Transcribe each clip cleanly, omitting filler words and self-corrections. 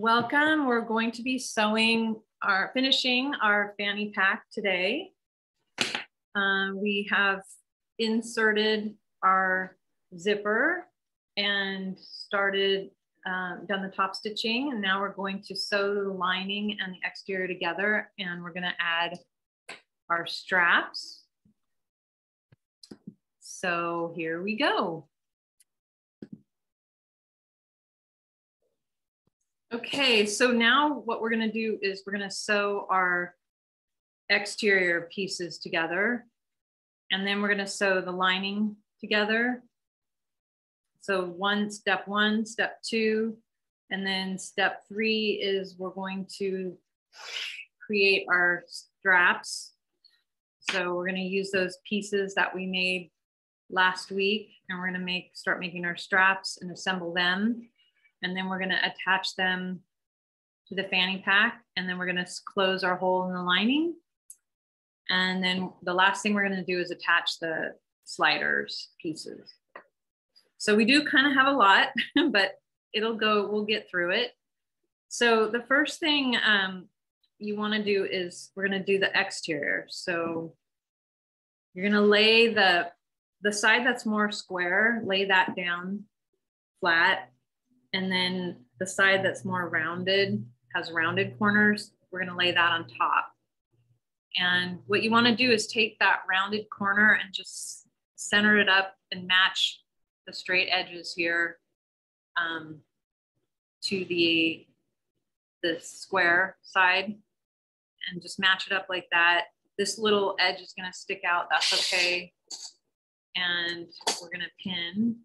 Welcome. We're going to be finishing our fanny pack today. We have inserted our zipper and started, done the top stitching, and now we're going to sew the lining and the exterior together, and we're going to add our straps. So here we go. Okay, so now what we're going to do is we're going to sew our exterior pieces together, and then we're going to sew the lining together. So step one, step two, and then step three is we're going to create our straps. So we're going to use those pieces that we made last week, and we're going to start making our straps and assemble them. And then we're going to attach them to the fanny pack, and then we're going to close our hole in the lining. And then the last thing we're going to do is attach the sliders pieces. So we do kind of have a lot, but we'll get through it. So the first thing you want to do is we're going to do the exterior. So you're going to lay the side that's more square, lay that down flat. And then the side that's more rounded, has rounded corners, we're going to lay that on top. And what you want to do is take that rounded corner and just center it up and match the straight edges here to the square side, and just match it up like that. This little edge is going to stick out. That's okay. And we're going to pin.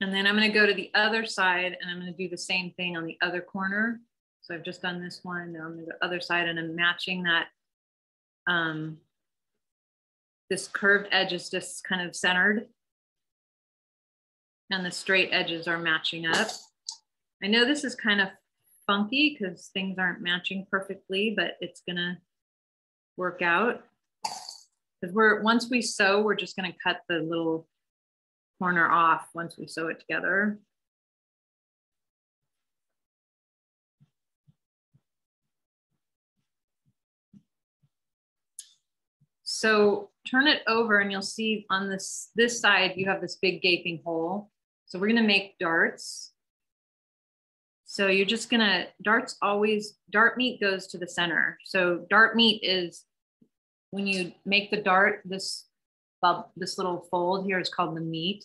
And then I'm going to go to the other side, and I'm going to do the same thing on the other corner. So I've just done this one. Now I'm going to the other side, and I'm matching that. This curved edge is just kind of centered, and the straight edges are matching up. I know this is kind of funky because things aren't matching perfectly, but it's going to work out. Because once we sew, we're just going to cut the little corner off once we sew it together. So turn it over, and you'll see on this side, you have this big gaping hole. So we're gonna make darts. So you're just gonna, dart meat goes to the center. So dart meat is, when you make the dart, this little fold here is called the meat.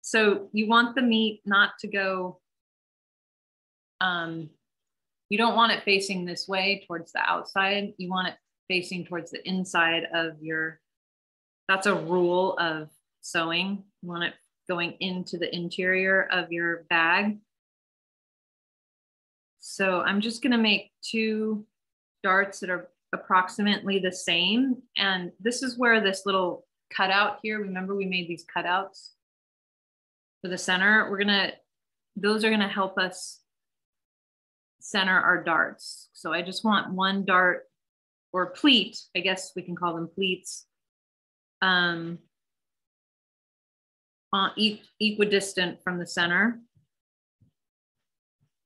So you want the meat not to go, you don't want it facing this way towards the outside. You want it facing towards the inside of that's a rule of sewing. You want it going into the interior of your bag. So I'm just gonna make 2 darts that are approximately the same. And this is where this little cutout here, remember we made these cutouts for the center. Those are gonna help us center our darts. So I just want 1 dart or pleat, I guess we can call them pleats, on equidistant from the center.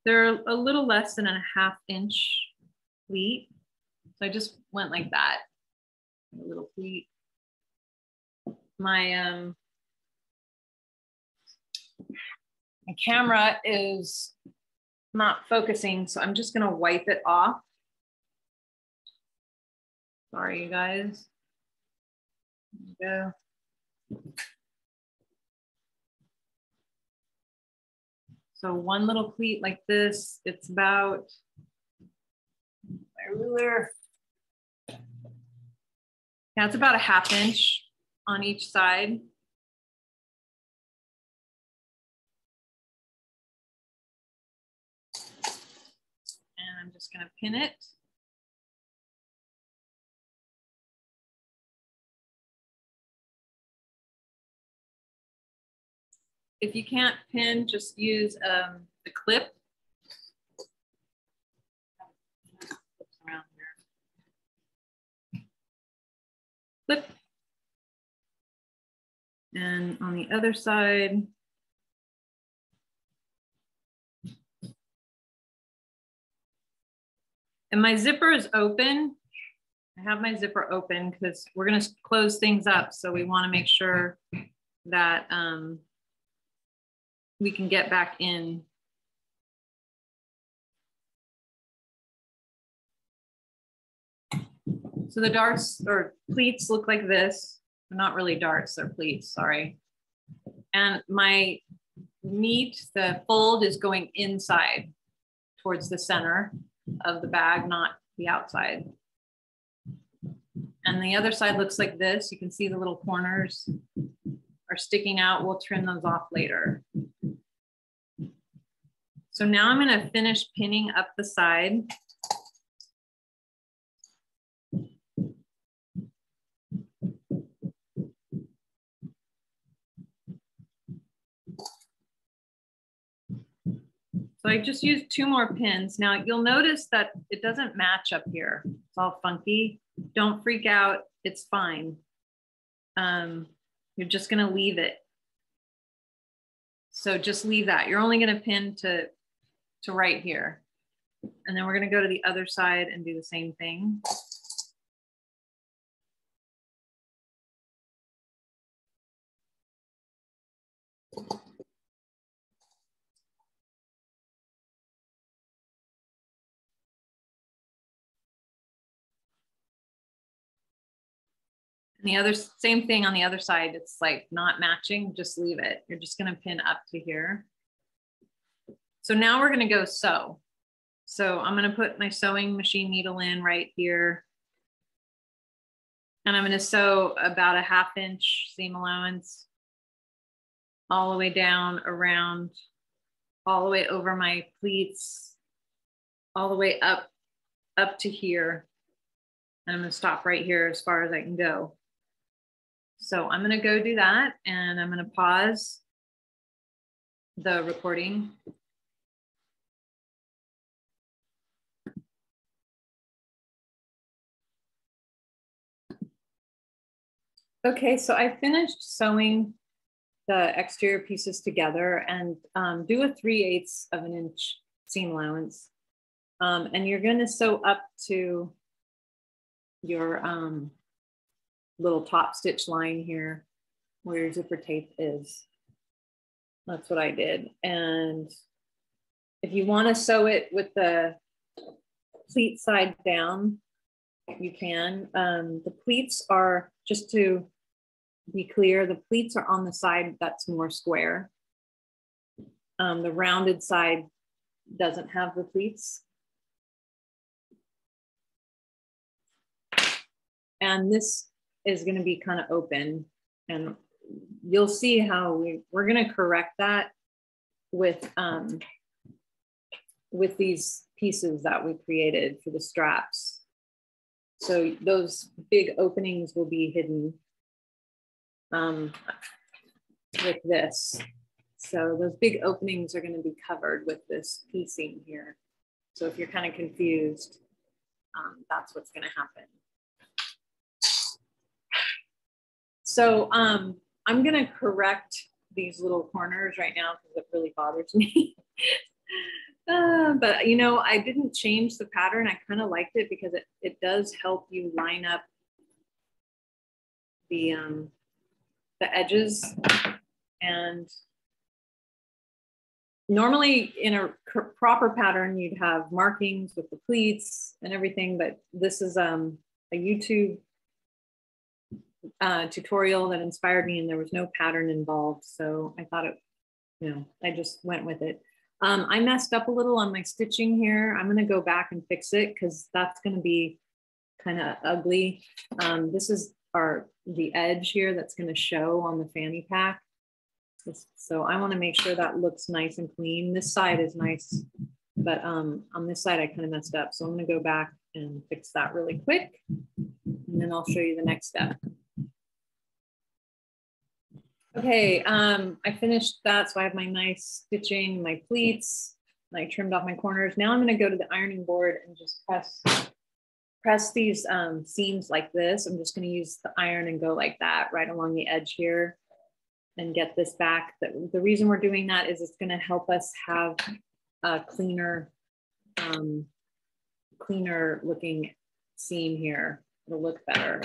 They're a little less than a 1/2 inch pleat. So I just went like that, a little pleat. My camera is not focusing, so I'm just gonna wipe it off. Sorry, you guys. There we go. So 1 little pleat like this, it's about, my ruler. Yeah, it's about a 1/2 inch on each side. And I'm just gonna pin it. If you can't pin, just use a clip. Around here. And on the other side, and my zipper is open. I have my zipper open because we're going to close things up. So we want to make sure that we can get back in. So the darts or pleats look like this. They're not really darts, they're pleats, sorry. And my meat, the fold is going inside towards the center of the bag, not the outside. And the other side looks like this. You can see the little corners are sticking out. We'll trim those off later. So now I'm going to finish pinning up the side. So I just used 2 more pins. Now you'll notice that it doesn't match up here. It's all funky. Don't freak out, it's fine. You're just gonna leave it. So just leave that. You're only gonna pin to right here. And then we're gonna go to the other side and do the same thing. And the other, same thing on the other side. It's like not matching, just leave it. You're just gonna pin up to here. So now we're gonna go sew. So I'm gonna put my sewing machine needle in right here. And I'm gonna sew about a 1/2 inch seam allowance all the way down around, all the way over my pleats, all the way up to here. And I'm gonna stop right here as far as I can go. So I'm gonna go do that and I'm gonna pause the recording. Okay, so I finished sewing the exterior pieces together and do a 3/8 of an inch seam allowance. And you're gonna sew up to your little top stitch line here where your zipper tape is. That's what I did. And if you want to sew it with the pleat side down, you can. The pleats are, just to be clear, the pleats are on the side that's more square. The rounded side doesn't have the pleats. And this is going to be kind of open, and you'll see how we're going to correct that with these pieces that we created for the straps. So those big openings will be hidden with this. So those big openings are going to be covered with this piecing here. So if you're kind of confused, that's what's going to happen. So I'm going to correct these little corners right now because it really bothers me. But you know, I didn't change the pattern. I kind of liked it because it does help you line up the edges. And normally in a proper pattern, you'd have markings with the pleats and everything, but this is a YouTube tutorial that inspired me, and there was no pattern involved. So I thought it, you know, I just went with it. I messed up a little on my stitching here. I'm going to go back and fix it because that's going to be kind of ugly. This is the edge here that's going to show on the fanny pack. So I want to make sure that looks nice and clean. This side is nice, but on this side I kind of messed up. So I'm going to go back and fix that really quick, and then I'll show you the next step. Okay, I finished that. So I have my nice stitching, my pleats, I trimmed off my corners. Now I'm going to go to the ironing board and just press these seams like this. I'm just going to use the iron and go like that right along the edge here. and get this back. The reason we're doing that is it's going to help us have a cleaner looking seam here. It'll look better.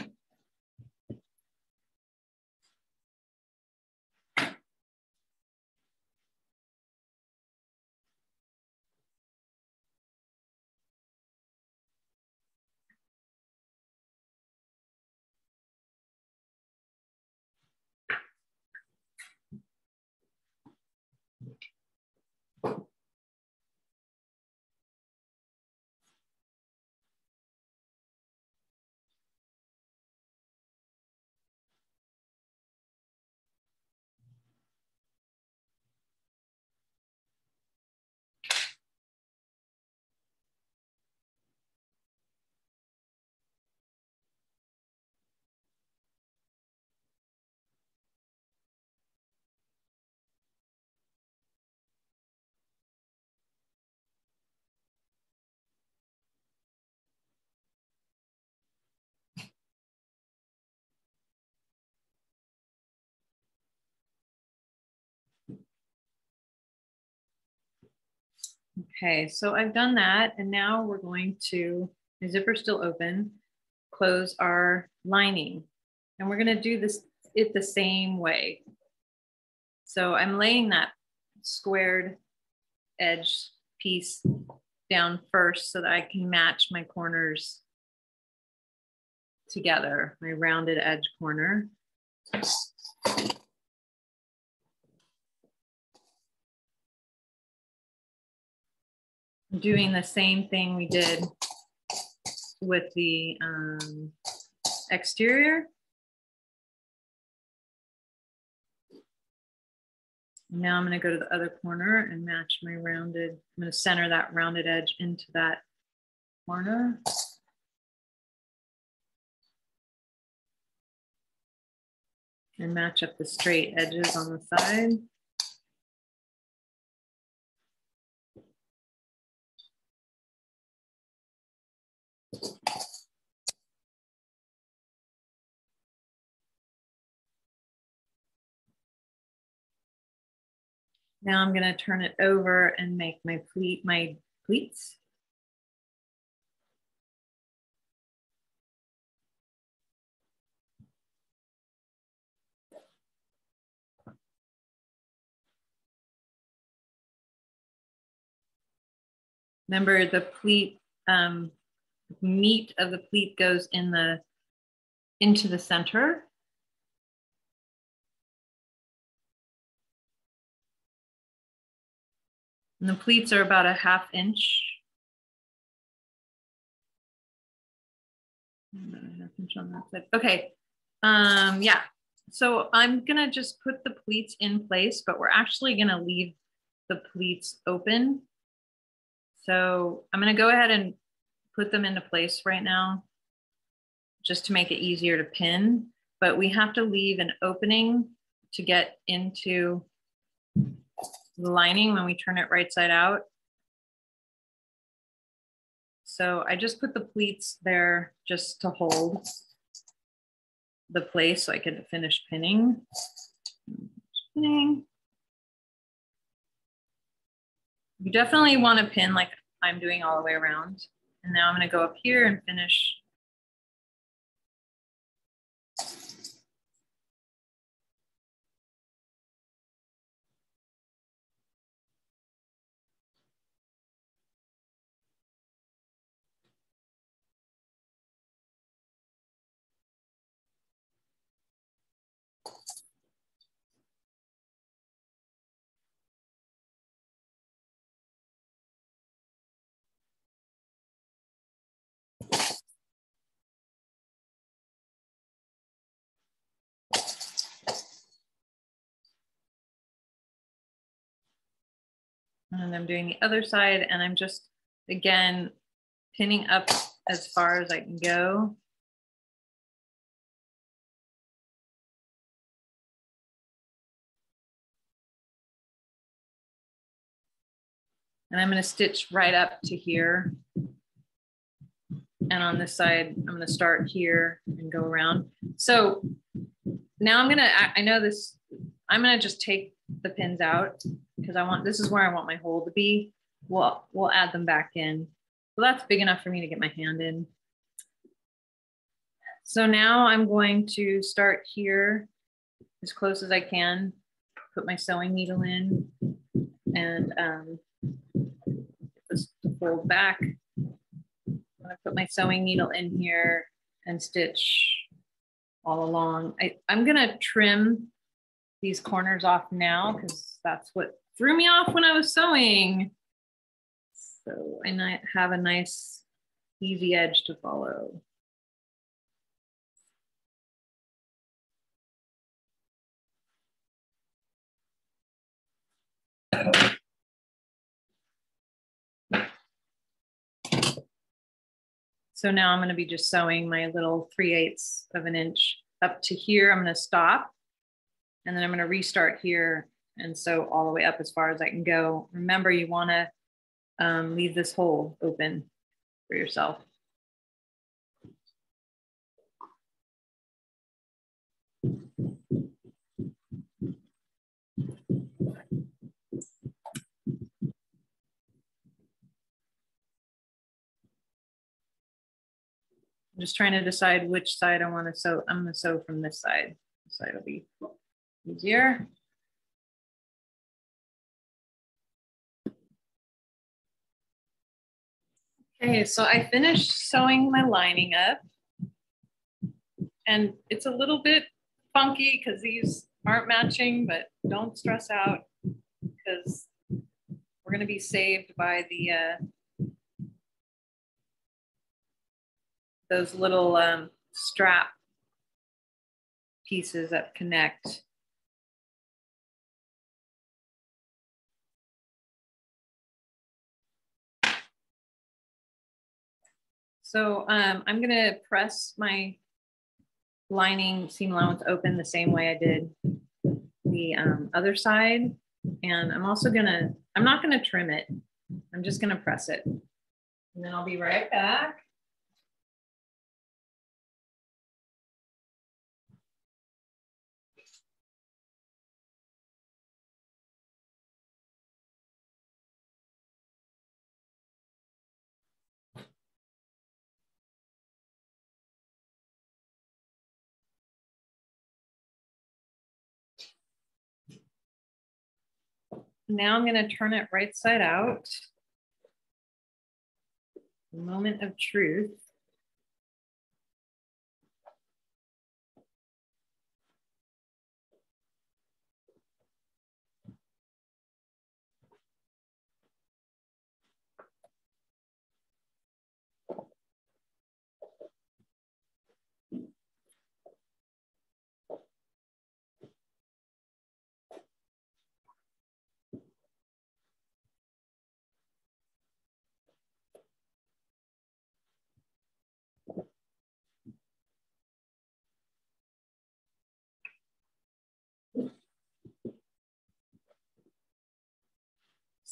Okay, so I've done that, and now we're going to, the zipper's still open, close our lining. And we're gonna do it the same way. So I'm laying that squared edge piece down first so that I can match my corners together, my rounded edge corner. Doing the same thing we did with the exterior. Now I'm going to go to the other corner and match my rounded, I'm going to center that rounded edge into that corner. And match up the straight edges on the side. Now I'm going to turn it over and make my pleats. Remember, the pleat, meat of the pleat goes into the center. And the pleats are about a ½ inch. On that side. Okay, yeah. So I'm gonna just put the pleats in place, but we're actually gonna leave the pleats open. So I'm gonna go ahead and put them into place right now, just to make it easier to pin, but we have to leave an opening to get into the lining when we turn it right side out. So I just put the pleats there just to hold the place so I could finish pinning. You definitely want to pin like I'm doing all the way around. And now I'm going to go up here and finish. And I'm doing the other side, and I'm just, again, pinning up as far as I can go. And I'm going to stitch right up to here. And on this side, I'm going to start here and go around. So now I'm going to, I know this, I'm gonna just take the pins out because this is where I want my hole to be. We'll add them back in. So that's big enough for me to get my hand in. So now I'm going to start here as close as I can, put my sewing needle in and just fold back. I'm gonna put my sewing needle in here and stitch all along. I'm gonna trim these corners off now because that's what threw me off when I was sewing. So I have a nice easy edge to follow. So now I'm going to be just sewing my little 3/8 of an inch up to here. I'm going to stop and then I'm going to restart here and sew all the way up as far as I can go. Remember, you want to leave this hole open for yourself. I'm just trying to decide which side I want to sew. I'm going to sew from this side. This side will be easier. Okay, so I finished sewing my lining up. And it's a little bit funky because these aren't matching, but don't stress out because we're going to be saved by the those little strap pieces that connect. So I'm going to press my lining seam allowance open the same way I did the other side. And I'm also I'm not going to trim it. I'm just going to press it. And then I'll be right back. Now I'm going to turn it right side out. Moment of truth.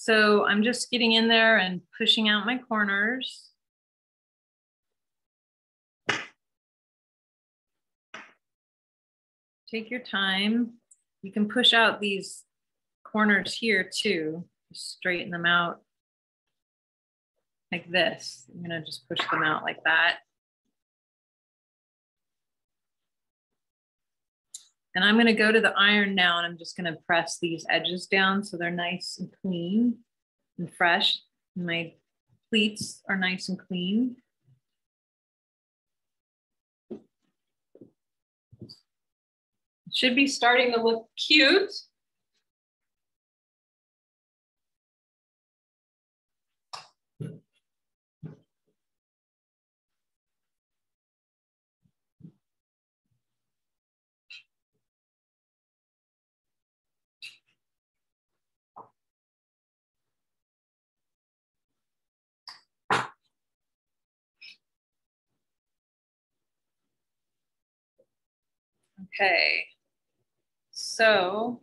So I'm just getting in there and pushing out my corners. Take your time. You can push out these corners here too, just straighten them out like this. I'm gonna just push them out like that. And I'm gonna go to the iron now and I'm just gonna press these edges down so they're nice and clean and fresh. And my pleats are nice and clean. It should be starting to look cute. Okay, so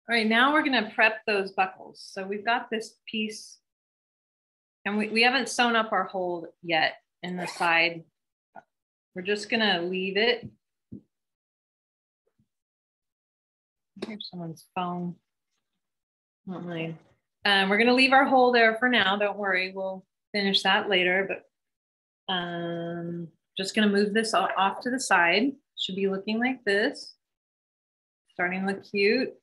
All right, now we're gonna prep those buckles. So we've got this piece and we haven't sewn up our hole yet in the side. We're just gonna leave it. Here's someone's phone. Not mine. We're gonna leave our hole there for now. Don't worry, we'll finish that later. But just gonna move this off to the side. Should be looking like this. Starting to look cute.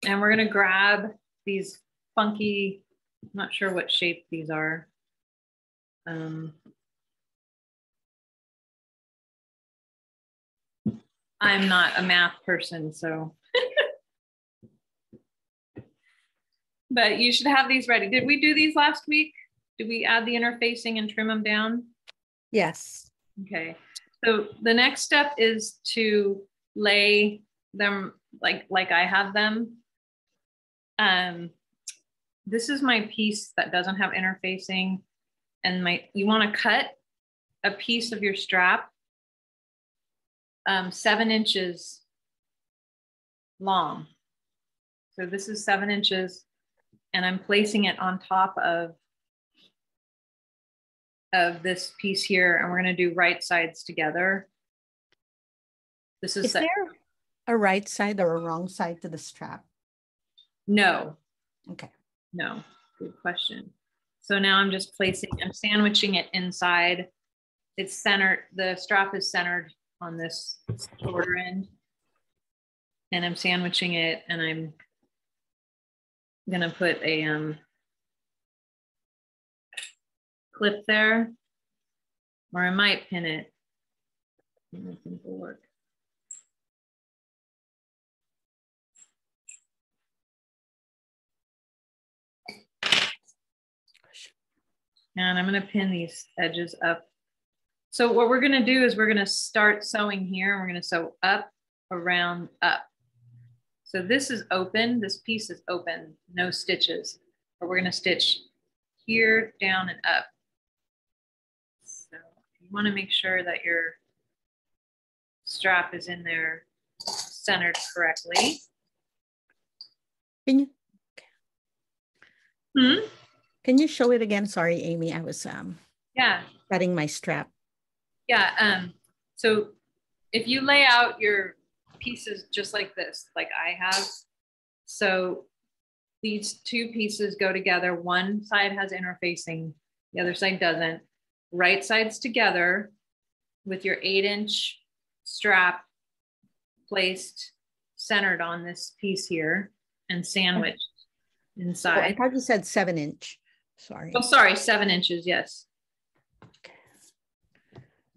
And we're gonna grab these funky, I'm not sure what shape these are. I'm not a math person, so. But you should have these ready. Did we do these last week? Did we add the interfacing and trim them down? Yes. Okay. So the next step is to lay them like I have them. This is my piece that doesn't have interfacing, and you want to cut a piece of your strap 7 inches long. So this is 7 inches, and I'm placing it on top of this piece here, and we're going to do right sides together. This is there a right side or a wrong side to the strap? No. Okay. No. Good question. So now I'm just I'm sandwiching it inside. It's centered, the strap is centered on this shorter end. And I'm sandwiching it, and I'm gonna put a clip there, or I might pin it. I think it'll work. And I'm gonna pin these edges up. So what we're gonna do is we're gonna start sewing here, and we're gonna sew up, around, up. So this is open, this piece is open, no stitches, but we're gonna stitch here, down, and up. So you wanna make sure that your strap is in there centered correctly. Can you? Can you show it again? Sorry, Amy, I was cutting my strap. Yeah, so if you lay out your pieces just like this, like I have, so these two pieces go together. One side has interfacing, the other side doesn't. Right sides together with your 8-inch strap placed centered on this piece here and sandwiched inside. Oh, I thought you said 7-inch. Sorry. Oh, sorry, 7 inches, yes. Okay.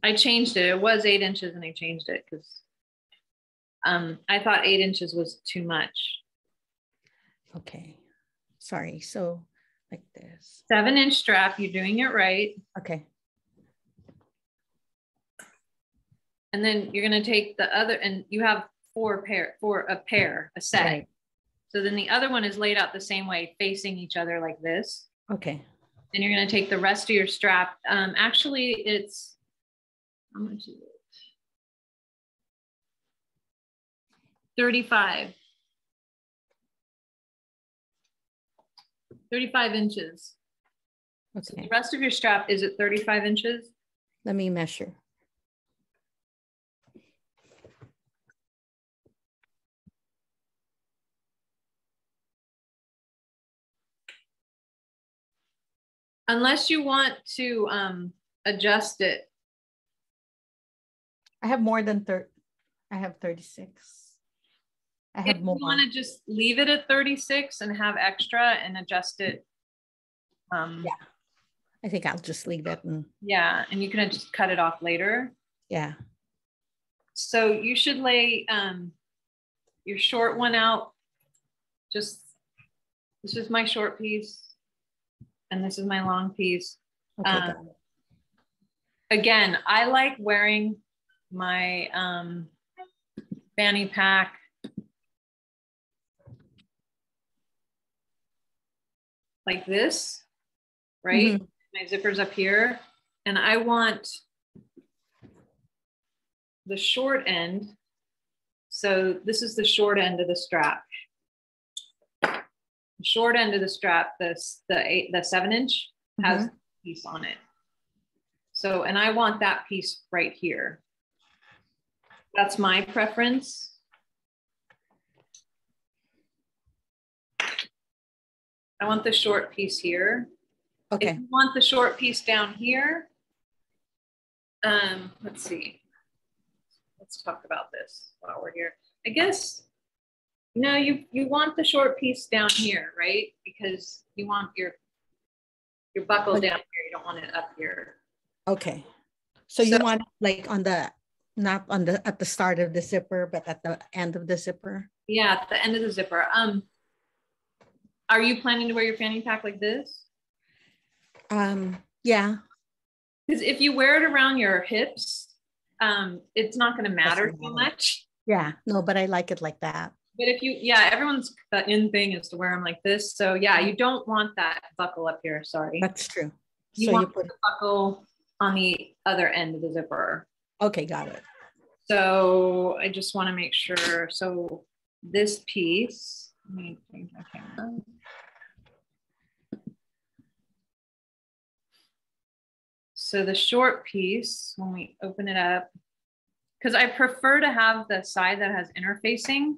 I changed it. It was 8 inches and I changed it because I thought 8 inches was too much. Okay. Sorry. So like this. 7-inch strap, you're doing it right. Okay. And then you're going to take the other, and you have a set. Right. So then the other one is laid out the same way, facing each other like this. Okay. And you're going to take the rest of your strap. Actually, it's, how much is it? 35 inches. Okay. So the rest of your strap, is it 35 inches? Let me measure. Unless you want to adjust it. I have more than 30. I have 36. I have more. If you want to just leave it at 36 and have extra and adjust it. Yeah, I think I'll just leave it. Yeah, and you can just cut it off later. Yeah. So you should lay your short one out. This is my short piece. And this is my long piece. Okay, again, I like wearing my fanny pack like this, right? Mm-hmm. My zipper's up here. And I want the short end So this is the short end of the strap. The short end of the strap, the 7-inch has a piece on it. So, and I want that piece right here. That's my preference. I want the short piece here. Okay. If you want the short piece down here, let's see. Let's talk about this while we're here. I guess, no, you want the short piece down here, right? Because you want your buckle down here. You don't want it up here. Okay. So you want like on the, not on the, at the start of the zipper, but at the end of the zipper? Yeah, at the end of the zipper. Are you planning to wear your fanny pack like this? Yeah. Because if you wear it around your hips, it's not going to matter too much. Yeah, no, but I like it like that. But if you, yeah, everyone's the in thing is to wear them like this. So yeah, you don't want that buckle up here. Sorry. That's true. You want the buckle on the other end of the zipper. Okay, got it. So I just want to make sure. So this piece, let me change my camera. So the short piece, when we open it up, because I prefer to have the side that has interfacing.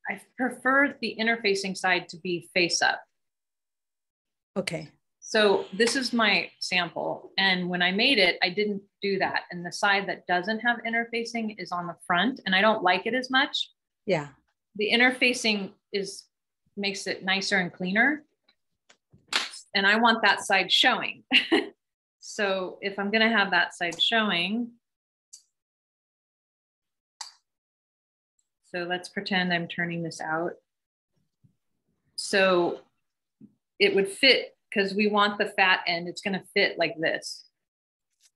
I prefer the interfacing side to be face up. Okay. So this is my sample. And when I made it, I didn't do that. And the side that doesn't have interfacing is on the front, and I don't like it as much. Yeah. The interfacing makes it nicer and cleaner. And I want that side showing. So if I'm gonna have that side showing, so let's pretend I'm turning this out. So it would fit, because we want the fat end, it's gonna fit like this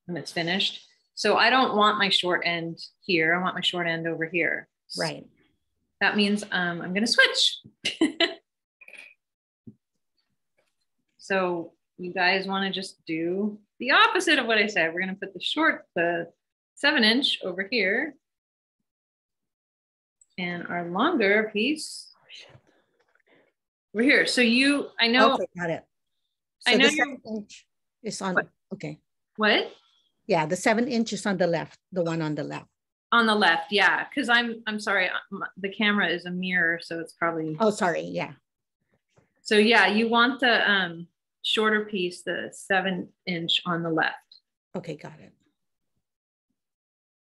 when it's finished. So I don't want my short end here, I want my short end over here. Right. That means I'm gonna switch. So you guys wanna just do the opposite of what I said. We're gonna put the 7-inch over here, and our longer piece over here. So I know. Okay, got it. So I know the 7-inch is on. What? Okay. What? Yeah, the 7-inch is on the left. The one on the left. On the left, yeah. Because I'm sorry, the camera is a mirror, so it's probably. Oh, sorry. Yeah. So yeah, you want the shorter piece, the 7-inch on the left. Okay, got it.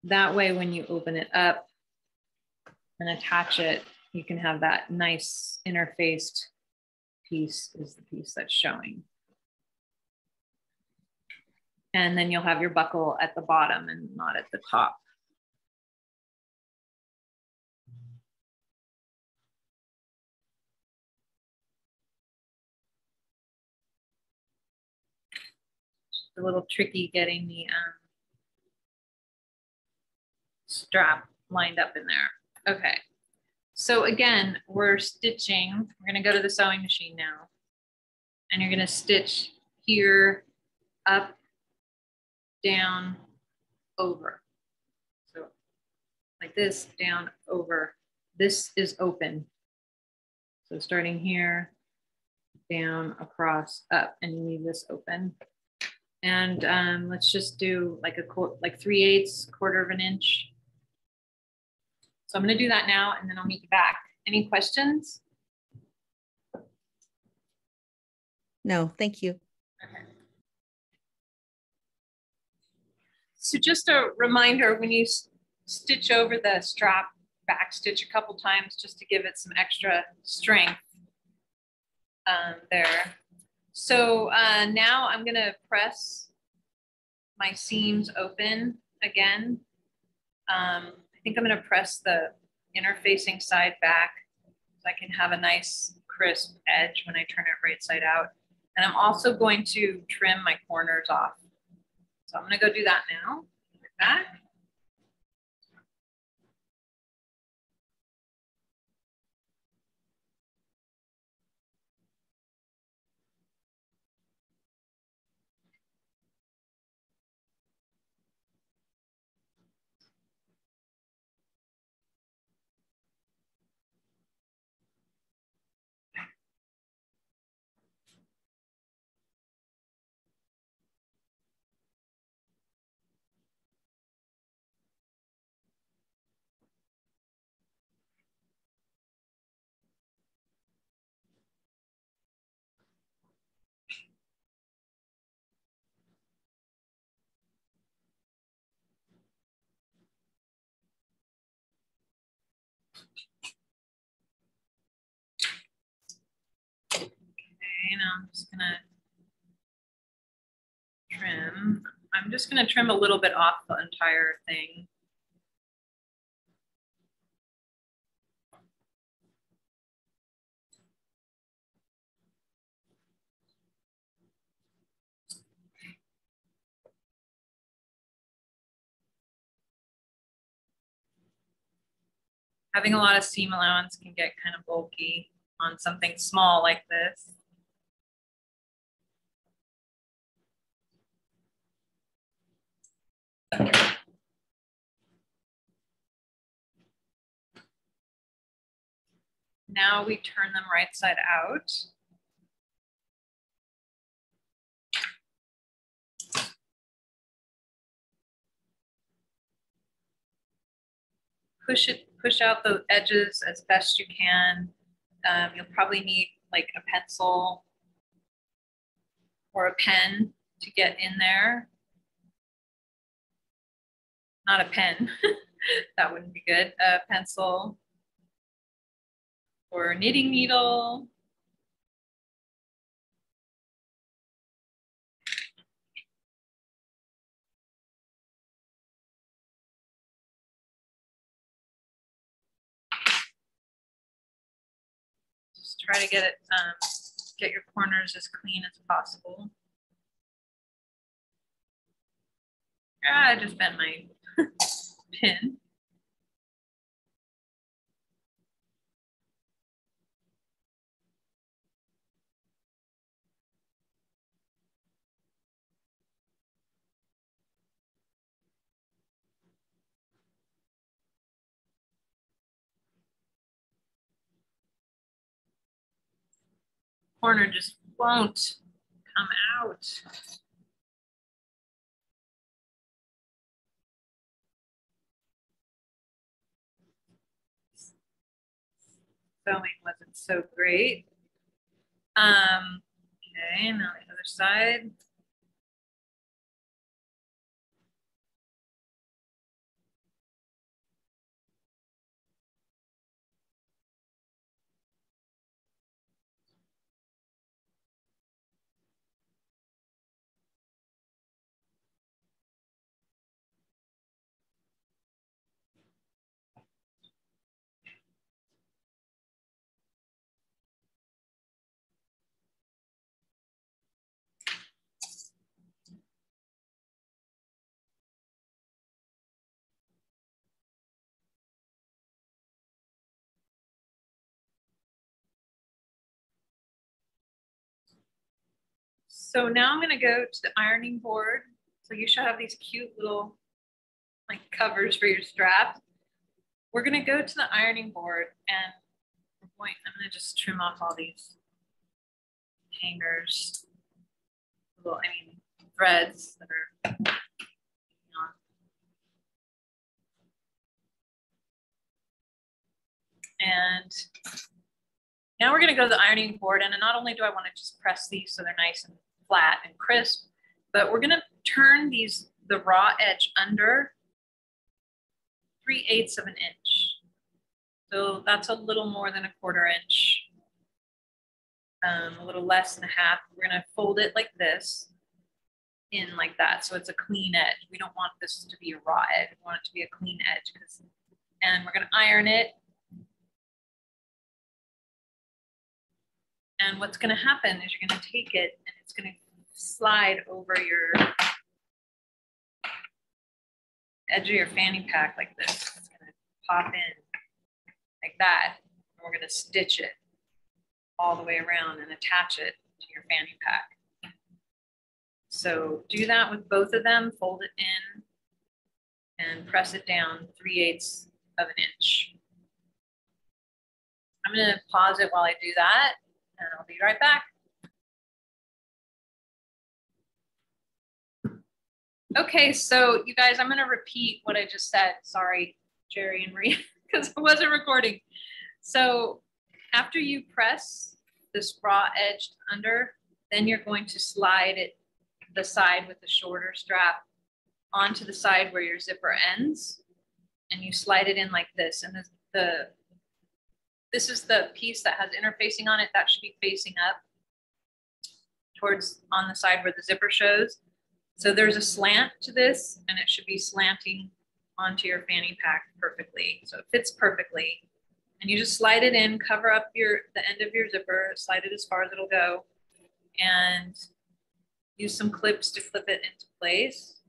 That way, when you open it up and attach it, you can have that nice interfaced piece is the piece that's showing. And then you'll have your buckle at the bottom and not at the top. It's a little tricky getting the strap lined up in there. Okay. So again, we're stitching. We're gonna go to the sewing machine now. And you're gonna stitch here, up, down, over. So like this, down, over. This is open. So starting here, down, across, up, and you leave this open. And let's just do like 3/8, quarter of an inch. So I'm gonna do that now, and then I'll meet you back. Any questions? No, thank you. Okay. So just a reminder, when you stitch over the strap, back stitch a couple times just to give it some extra strength there. So now I'm gonna press my seams open again. I think I'm gonna press the interfacing side back so I can have a nice crisp edge when I turn it right side out. And I'm also going to trim my corners off. So I'm gonna go do that now, like that. Okay, now I'm just gonna trim. I'm just gonna trim a little bit off the entire thing. Having a lot of seam allowance can get kind of bulky on something small like this. Now we turn them right side out. Push out the edges as best you can. You'll probably need like a pencil or a pen to get in there. Not a pen, that wouldn't be good. A pencil or a knitting needle. Just try to get it, get your corners as clean as possible. I just bent my pin. Corner just won't come out. Sewing wasn't so great. Okay, now the other side. So now I'm gonna go to the ironing board. So you should have these cute little like covers for your strap. We're gonna go to the ironing board and I'm gonna just trim off all these hangers, threads that are on. And now we're gonna go to the ironing board, and not only do I wanna just press these so they're nice and flat and crisp, but we're gonna turn the raw edge under 3/8 of an inch. So that's a little more than a 1/4 inch, a little less than a half. We're gonna fold it like this, in like that, so it's a clean edge. We don't want this to be a raw edge. We want it to be a clean edge, and we're gonna iron it. And what's gonna happen is you're gonna take it and it's gonna slide over your edge of your fanny pack like this. It's gonna pop in like that. And we're gonna stitch it all the way around and attach it to your fanny pack. So do that with both of them, fold it in and press it down 3/8 of an inch. I'm gonna pause it while I do that, and I'll be right back. Okay, so you guys, I'm gonna repeat what I just said. Sorry, Jerry and Maria, because I wasn't recording. So after you press this raw edge under, then you're going to slide it, the side with the shorter strap, onto the side where your zipper ends, and you slide it in like this, and the this is the piece that has interfacing on it. That should be facing up towards on the side where the zipper shows. So there's a slant to this, and it should be slanting onto your fanny pack perfectly. So it fits perfectly. And you just slide it in, cover up the end of your zipper, slide it as far as it'll go, and use some clips to clip it into place.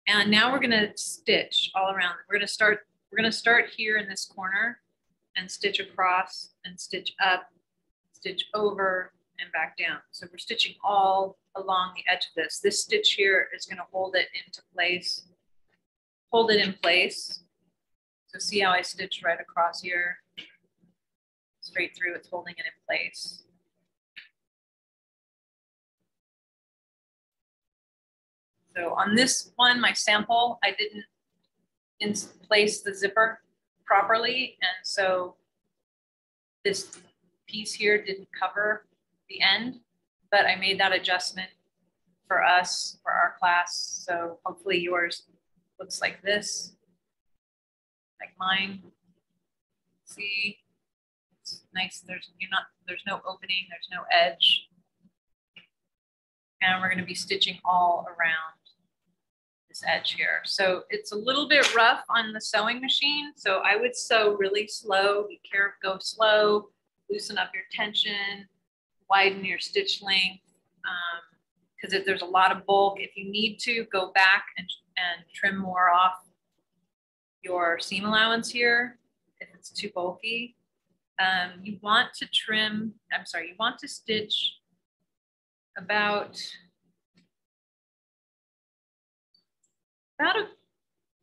And now we're gonna stitch all around. We're gonna start here in this corner and stitch across and stitch up, stitch over and back down. So we're stitching all along the edge of this. This stitch here is gonna hold it into place, hold it in place. So see how I stitched right across here, straight through, it's holding it in place. So on this one, my sample, I didn't place the zipper properly. And so this piece here didn't cover the end, but I made that adjustment for us, for our class. So hopefully yours looks like this, like mine. See, it's nice. There's no opening, there's no edge. And we're going to be stitching all around this edge here. So it's a little bit rough on the sewing machine. So I would sew really slow, be careful, go slow, loosen up your tension, widen your stitch length. Because if there's a lot of bulk, if you need to, go back and trim more off your seam allowance here if it's too bulky. You want to stitch about a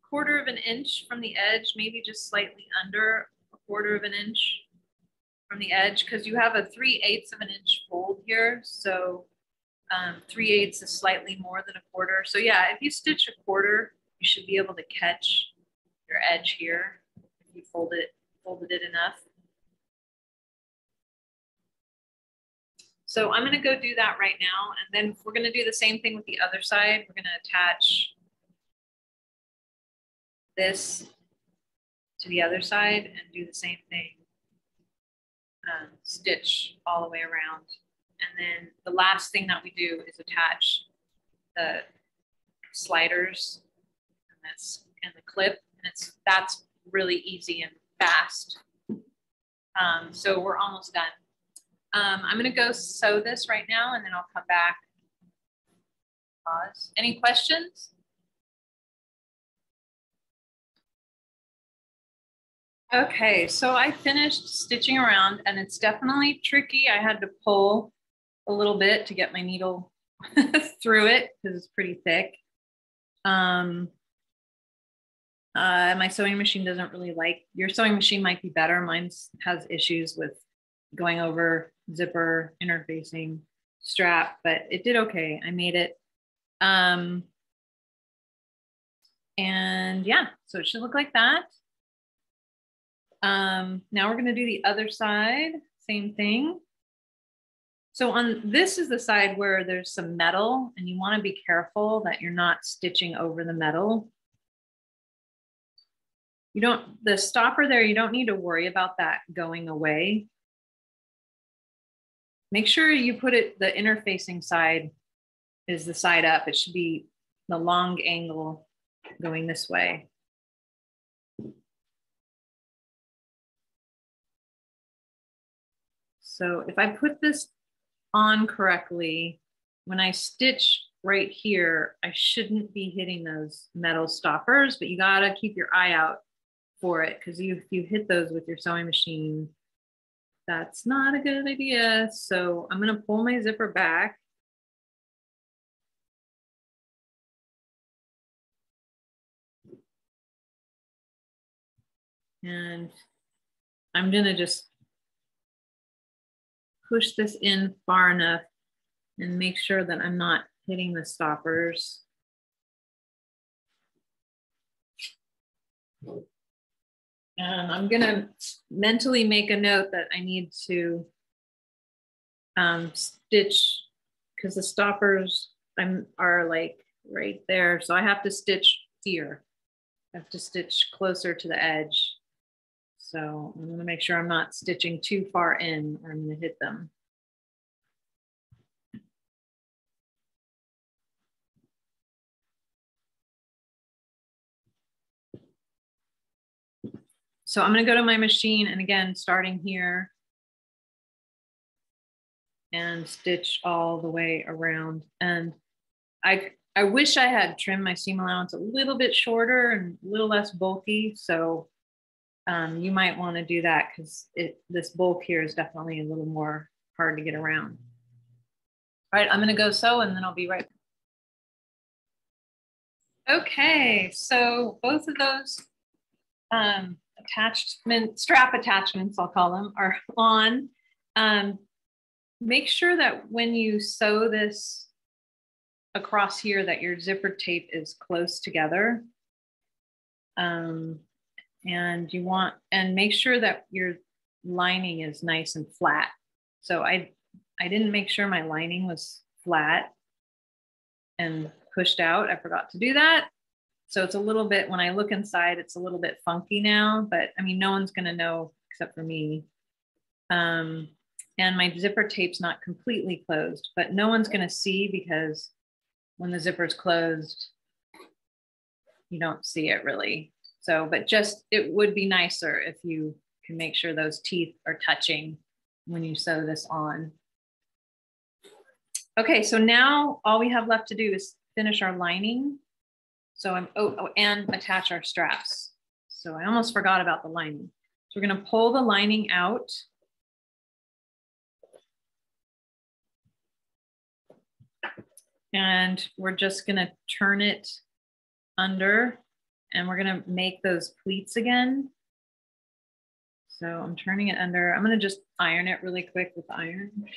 quarter of an inch from the edge, maybe just slightly under a quarter of an inch from the edge, because you have a 3/8 of an inch fold here. So 3/8 is slightly more than a quarter. So yeah, if you stitch a quarter, you should be able to catch your edge here if you folded it enough. So I'm going to go do that right now, and then we're going to do the same thing with the other side. We're going to attach this to the other side and do the same thing. Stitch all the way around. And then the last thing that we do is attach the sliders and the clip. And that's really easy and fast. So we're almost done. I'm going to go sew this right now, and then I'll come back. Pause. Any questions? Okay, so I finished stitching around, and it's definitely tricky. I had to pull a little bit to get my needle through it because it's pretty thick. My sewing machine doesn't really like, your sewing machine might be better. Mine has issues with going over zipper, interfacing, strap, but it did okay. I made it. And yeah, so it should look like that. Now we're going to do the other side, same thing. So this is the side where there's some metal, and you want to be careful that you're not stitching over the metal. The stopper there, you don't need to worry about that going away. Make sure you put it, the interfacing side is the side up. It should be the long angle going this way. So if I put this on correctly, when I stitch right here, I shouldn't be hitting those metal stoppers, but you gotta keep your eye out for it, because if you hit those with your sewing machine, that's not a good idea. So I'm gonna pull my zipper back. And I'm gonna just push this in far enough and make sure that I'm not hitting the stoppers. And I'm gonna mentally make a note that I need to stitch, because the stoppers are like right there. So I have to stitch here. I have to stitch closer to the edge. So I'm going to make sure I'm not stitching too far in or I'm going to hit them. So I'm going to go to my machine and again, starting here and stitch all the way around. And I wish I had trimmed my seam allowance a little bit shorter and a little less bulky. So you might want to do that because this bulk here is definitely a little more hard to get around. All right, I'm going to go sew and then I'll be right back. Okay, so both of those strap attachments, I'll call them, are on. Make sure that when you sew this across here that your zipper tape is close together. And make sure that your lining is nice and flat. So I didn't make sure my lining was flat and pushed out. I forgot to do that. So it's a little bit, when I look inside, it's a little bit funky now, but I mean, no one's gonna know except for me. And my zipper tape's not completely closed, but no one's gonna see because when the zipper's closed, you don't see it really. So, but just, it would be nicer if you can make sure those teeth are touching when you sew this on. Okay, so now all we have left to do is finish our lining. So and attach our straps. So I almost forgot about the lining. So we're gonna pull the lining out. And we're just gonna turn it under and we're gonna make those pleats again. So I'm turning it under. I'm gonna just iron it really quick with iron.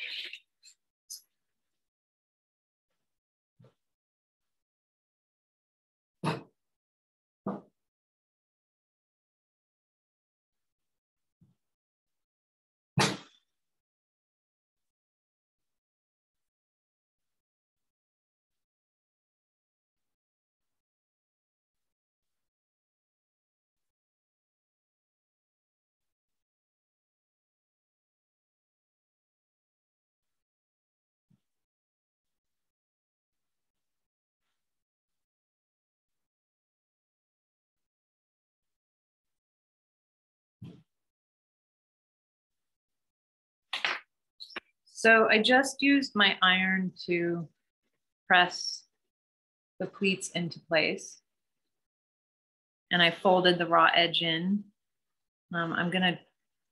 So I just used my iron to press the pleats into place. And I folded the raw edge in. I'm gonna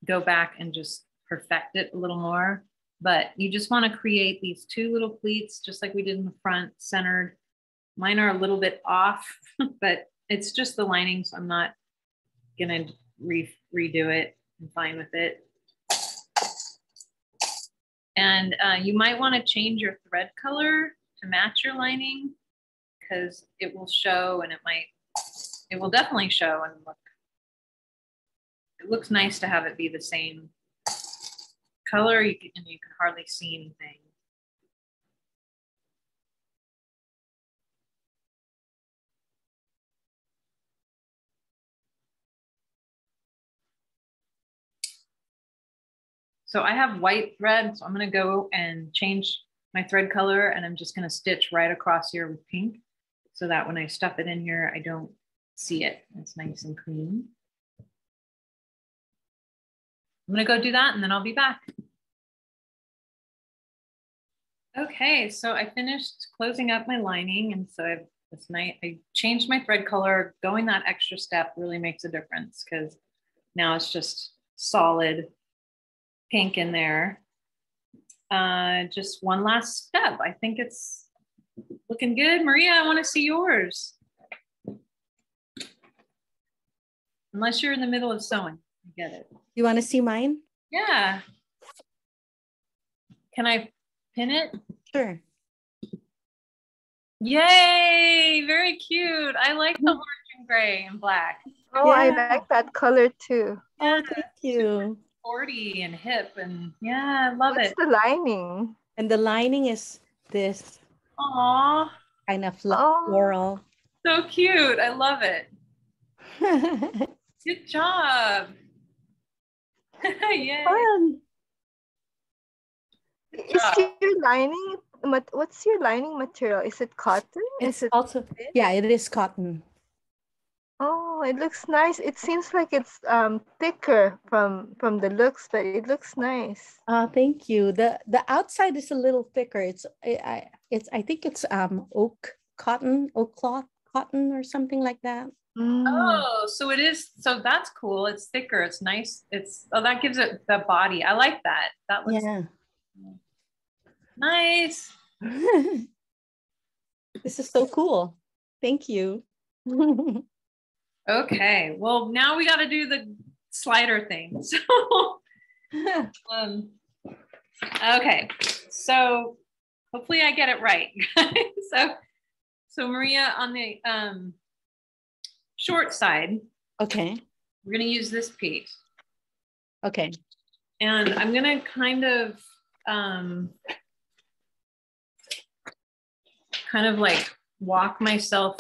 go back and just perfect it a little more, but you just wanna create these two little pleats, just like we did in the front, centered. Mine are a little bit off, but it's just the lining, so I'm not gonna redo it. I'm fine with it. And you might want to change your thread color to match your lining because it will show and it will definitely show and look. It looks nice to have it be the same color and you can hardly see anything. So I have white thread, so I'm going to go and change my thread color and I'm just going to stitch right across here with pink so that when I stuff it in here, I don't see it. It's nice and clean. I'm going to go do that and then I'll be back. Okay, so I finished closing up my lining and so I changed my thread color. Going that extra step really makes a difference because now it's just solid pink in there. Just one last step. I think it's looking good. Maria, I want to see yours. Unless you're in the middle of sewing, I get it. You want to see mine? Yeah. Can I pin it? Sure. Yay, very cute. I like the orange and gray and black. Oh, yeah. I like that color too. Oh, thank you. Sporty and hip and yeah, I love it. What's the lining? And the lining is this. Aww. Kind of floral. So cute. I love it. Good job. Yay. Fun. Is your lining, what's your lining material? Is it cotton? It's is it also, yeah, it is cotton. Oh, it looks nice. It seems like it's thicker from the looks, but it looks nice. Thank you. The outside is a little thicker. I think it's oak cloth cotton or something like that. Oh, so it is. So that's cool. It's thicker. It's nice. That gives it the body. I like that. That looks nice. This is so cool. Thank you. Okay. Well, now we got to do the slider thing. So, okay. So hopefully I get it right. So Maria, on the short side, okay, we're going to use this piece. Okay. And I'm going to kind of like walk myself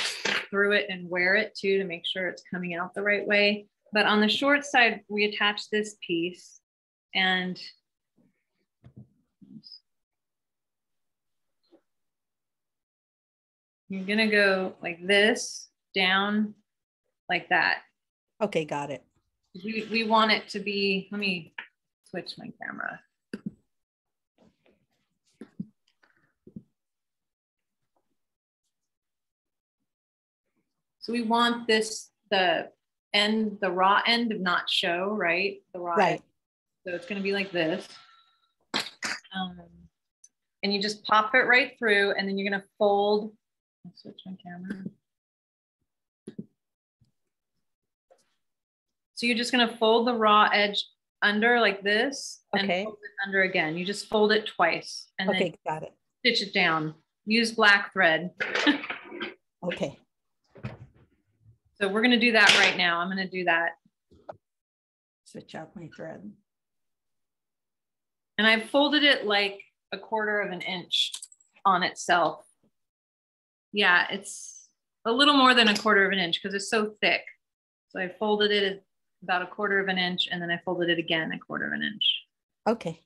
through it and wear it too to make sure it's coming out the right way. But on the short side, we attach this piece and you're going to go like this down like that. Okay, got it. We want it to be, let me switch my camera. So we want this, the raw end to not show, right? The raw end. So it's going to be like this. And you just pop it right through, and then you're going to fold. I'll switch my camera. So you're just going to fold the raw edge under like this, and fold it under again. You just fold it twice, and then got it. Stitch it down. Use black thread. Okay. So we're going to do that right now. I'm going to do that. Switch out my thread. And I've folded it like 1/4 of an inch on itself. Yeah, it's a little more than 1/4 of an inch because it's so thick. So I folded it about 1/4 of an inch, and then I folded it again 1/4 of an inch. Okay.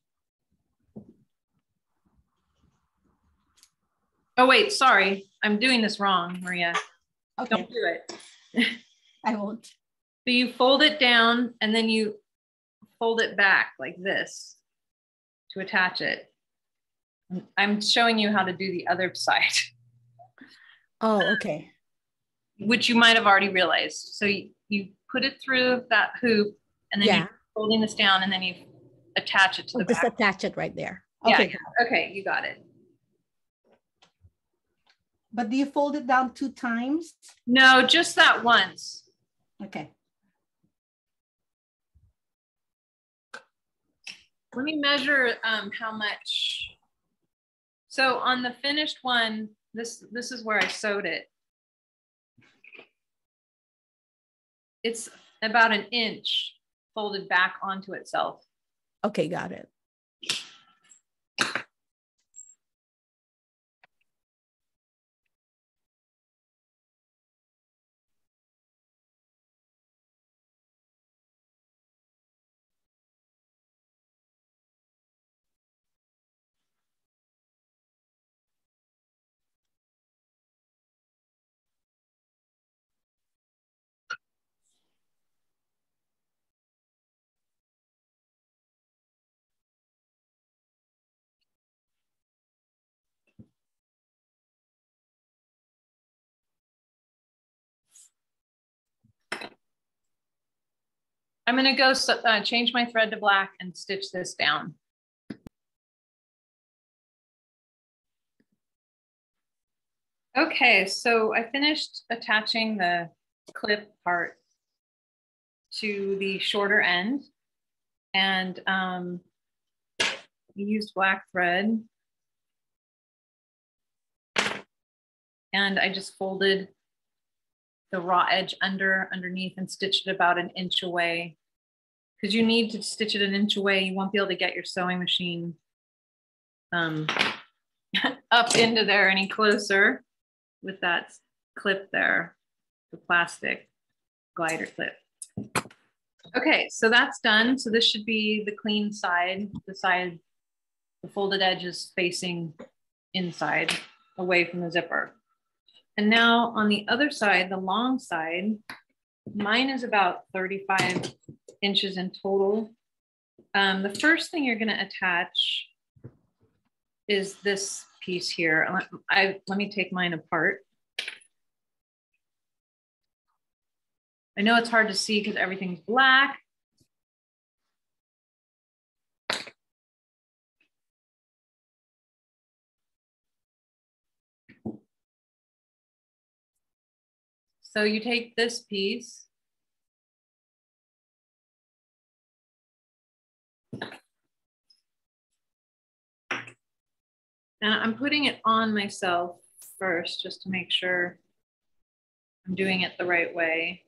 Oh, wait, sorry. I'm doing this wrong, Maria. Okay. Don't do it. I won't. So you fold it down, and then you fold it back like this to attach it. I'm showing you how to do the other side. Oh, okay. Which you might have already realized. So you put it through that hoop, and then you're folding this down, and then you attach it to the back. Just attach it right there. Okay. Yeah. Okay, you got it. But do you fold it down 2 times? No, just that once. Okay. Let me measure how much. So on the finished one, this is where I sewed it. It's about 1 inch folded back onto itself. Okay, got it. I'm going to go change my thread to black and stitch this down. Okay, so I finished attaching the clip part to the shorter end, and used black thread. And I just folded the raw edge underneath and stitched it about 1 inch away. Because you need to stitch it 1 inch away. You won't be able to get your sewing machine up into there any closer with that clip there, the plastic glider clip. Okay, so that's done. So this should be the clean side, the folded edge is facing inside, away from the zipper. And now on the other side, the long side, mine is about 35 inches in total. The first thing you're gonna attach is this piece here. Let me take mine apart. I know it's hard to see because everything's black. So you take this piece and I'm putting it on myself first just to make sure I'm doing it the right way.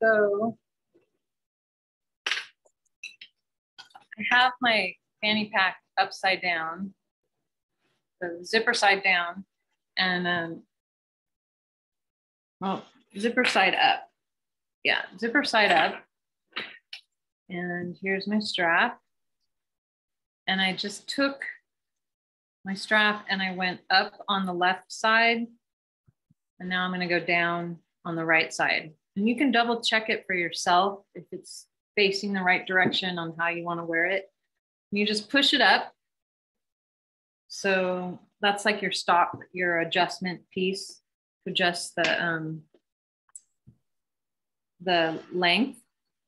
So I have my fanny pack upside down, the zipper side down, and well, zipper side up. Yeah, zipper side up. And here's my strap. And I just took my strap and I went up on the left side. And now I'm going to go down on the right side. And you can double check it for yourself if it's facing the right direction on how you want to wear it. You just push it up. So that's like your stop, your adjustment piece to adjust the length.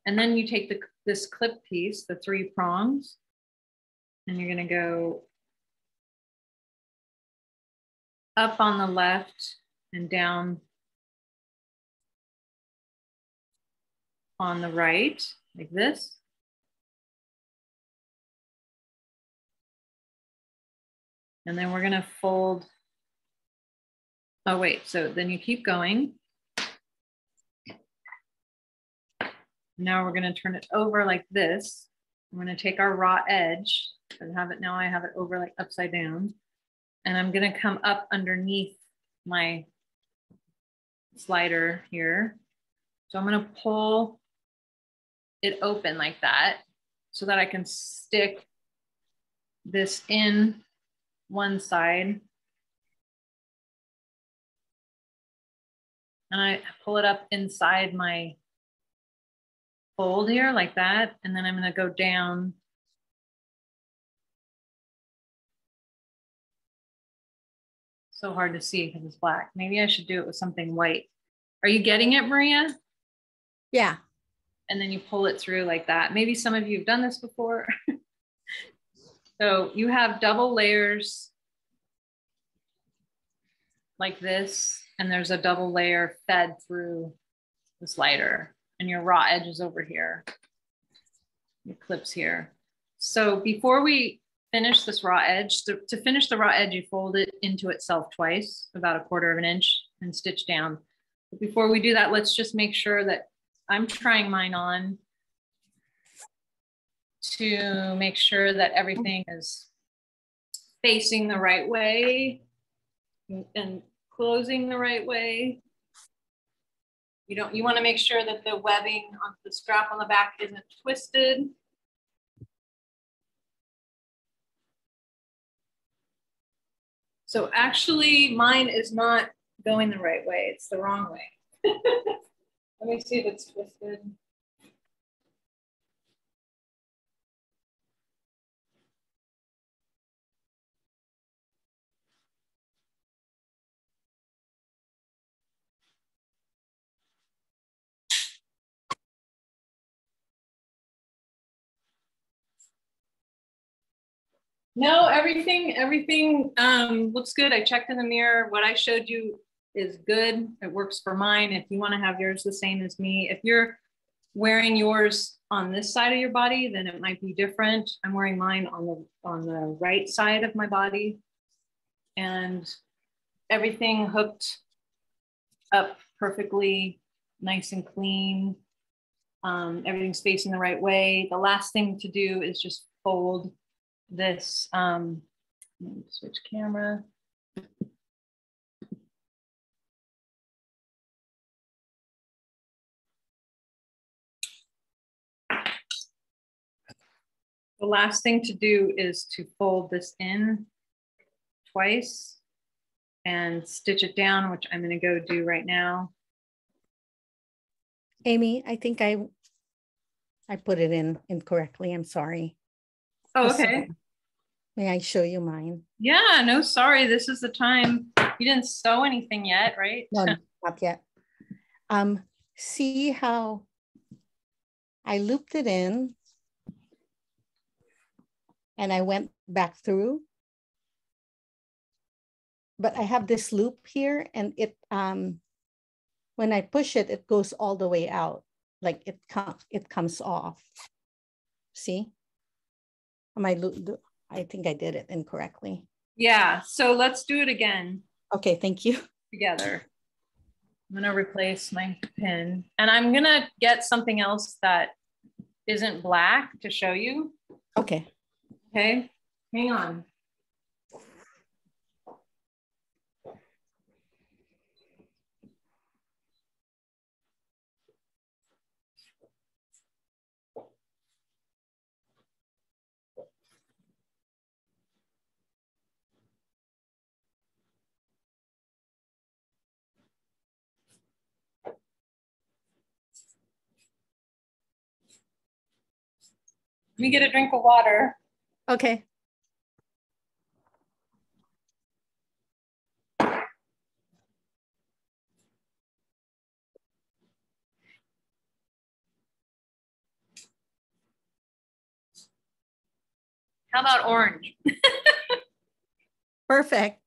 And then you take this clip piece, the 3 prongs, and you're going to go up on the left and down on the right, like this. And then we're going to fold. Oh, wait. So then you keep going. Now we're going to turn it over like this. I'm going to take our raw edge and have it. Now I have it over like upside down. And I'm going to come up underneath my slider here. So I'm going to pull it open like that so that I can stick this in one side. And I pull it up inside my fold here like that. And then I'm going to go down. So hard to see because it's black. Maybe I should do it with something white. Are you getting it, Maria? Yeah. And then you pull it through like that. Maybe some of you have done this before. So you have double layers like this, and there's a double layer fed through the slider, and your raw edge is over here. Your clips here. So before we finish this raw edge, to finish the raw edge, you fold it into itself twice, about 1/4 of an inch, and stitch down. But before we do that, let's just make sure that I'm trying mine on to make sure that everything is facing the right way and closing the right way. You want to make sure that the webbing on the strap on the back isn't twisted. So actually mine is not going the right way. It's the wrong way. Let me see if it's twisted. No, everything looks good. I checked in the mirror. What I showed you is good. It works for mine. If you want to have yours the same as me, if you're wearing yours on this side of your body, then it might be different. I'm wearing mine on the right side of my body, and everything hooked up perfectly, nice and clean. Everything's facing the right way. The last thing to do is just fold this, let me switch camera. The last thing to do is to fold this in twice and stitch it down, which I'm going to go do right now. Amy, I think I put it in incorrectly. I'm sorry. Oh, okay. May I show you mine? Yeah, no, sorry. This is the time. You didn't sew anything yet, right? No, not yet. See how I looped it in and I went back through, but I have this loop here and it, when I push it, it goes all the way out. Like it comes off. See? I think I did it incorrectly. Yeah, so let's do it again. Okay, thank you. Together. I'm gonna replace my pin and I'm gonna get something else that isn't black to show you. Okay. Okay, hang on. Let me get a drink of water. Okay. How about orange? Perfect.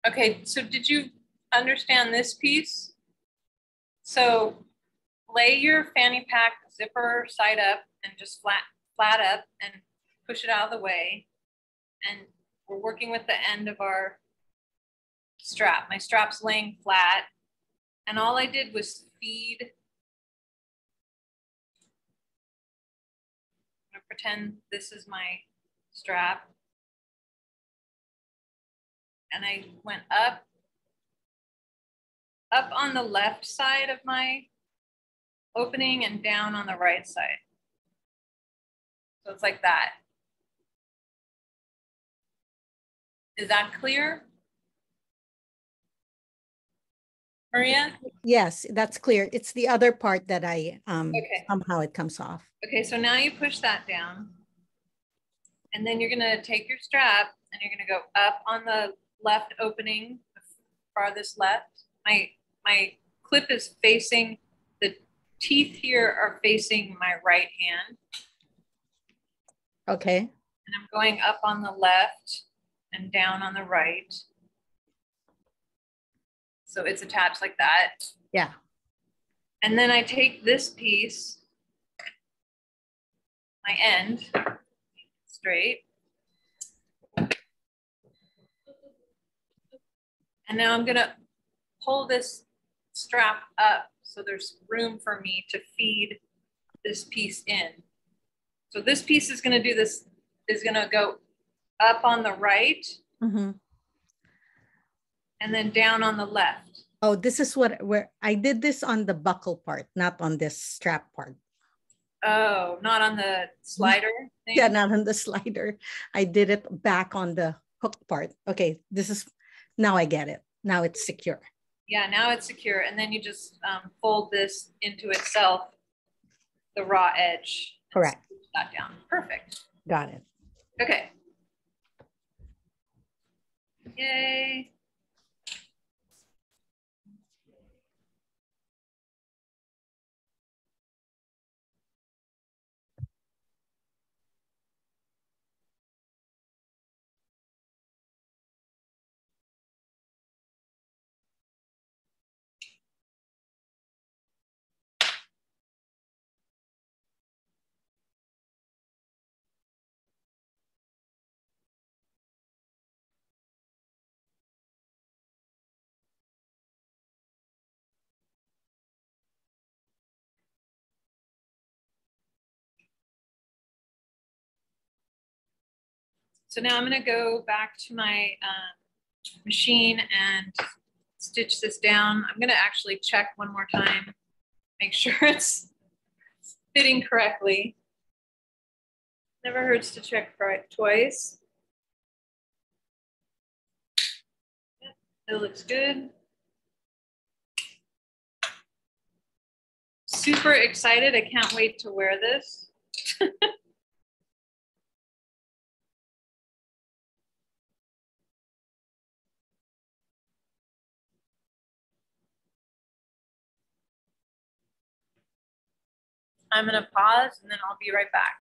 Okay, so did you understand this piece? So lay your fanny pack zipper side up and just flat up and push it out of the way. And we're working with the end of our strap. My strap's laying flat. And all I did was feed. I'm gonna pretend this is my strap. And I went up on the left side of my opening and down on the right side. So it's like that. Is that clear? Maria? Yes, that's clear. It's the other part that I, Okay. somehow it comes off. Okay, so now you push that down. And then you're gonna take your strap and you're gonna go up on the left opening, the farthest left. My clip is facing, the teeth here are facing my right hand. Okay. And I'm going up on the left and down on the right. So it's attached like that. Yeah. And then I take this piece, my end, straight. And now I'm gonna pull this strap up so there's room for me to feed this piece in. So this piece is gonna do this, is gonna go up on the right Mm-hmm. and then down on the left. Oh, this is where I did this on the buckle part, not on this strap part. Oh, not on the slider thing? Yeah, not on the slider. I did it back on the hook part. Okay, now I get it. Now it's secure. Yeah, now it's secure. And then you just fold this into itself, the raw edge. Correct. That down. Perfect. Got it. Okay. Yay. So now I'm gonna go back to my machine and stitch this down. I'm gonna actually check one more time, make sure it's fitting correctly. Never hurts to check twice. Yep, it looks good. Super excited, I can't wait to wear this. I'm gonna pause and then I'll be right back.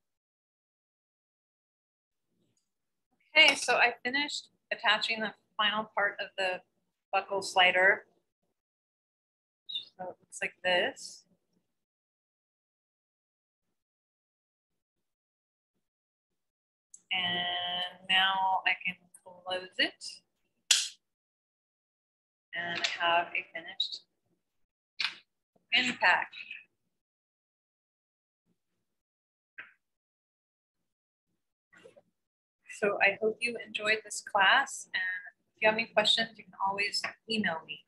Okay, so I finished attaching the final part of the buckle slider. So it looks like this. And now I can close it. And I have a finished fanny pack. So I hope you enjoyed this class, and if you have any questions, you can always email me.